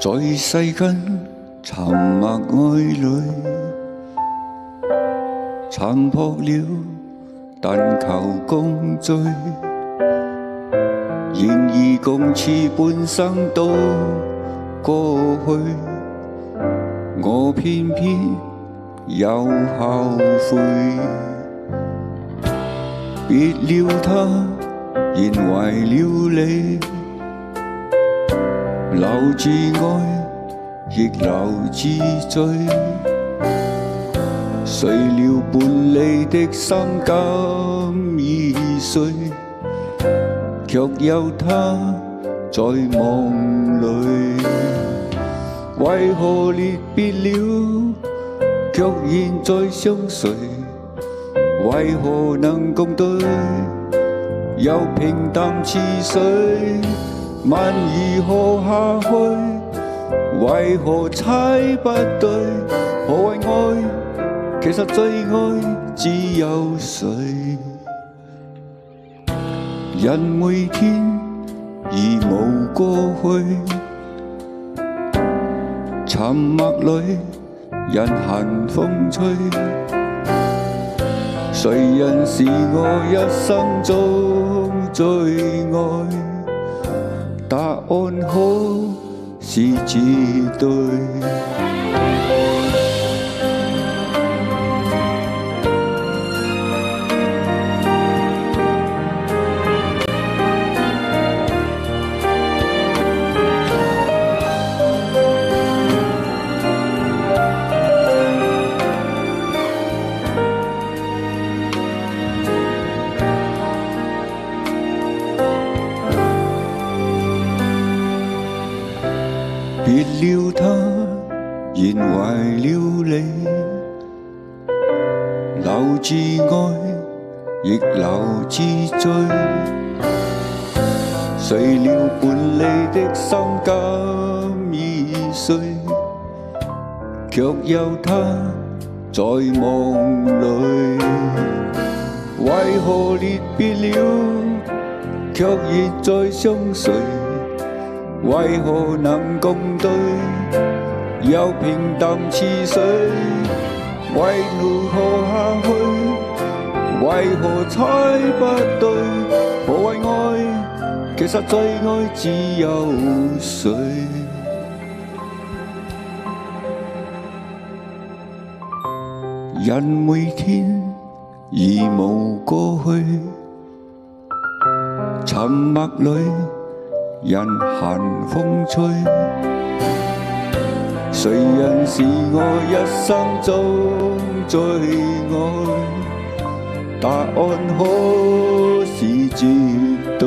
在世間沉默愛侶，殘破了，但求共聚。然而共此半生都過去，我偏偏又後悔。別了他，然懷了你，留住愛，亦留住罪。誰料半離的心感已碎，卻有他在夢裏。為何離別了，卻現在相隨？為何能共對，又平淡似水？問如何下去？為何猜不對？何謂愛？其實最愛只有誰？人每天已無過去，沉默裏人行風吹。誰人是我一生中最愛？答案可是絕對。別了他，然懷了你，留住愛，亦留住罪。誰料半離的心感已碎，卻有他在夢裏。為何離別了，卻現在相隨？為何能共對，又平淡似水？為如何下去？為何猜不對？何謂愛？其實最愛只有誰？人每天已無過去，沉默裏人行風吹。誰人是我一生中最愛？答案可是絕對。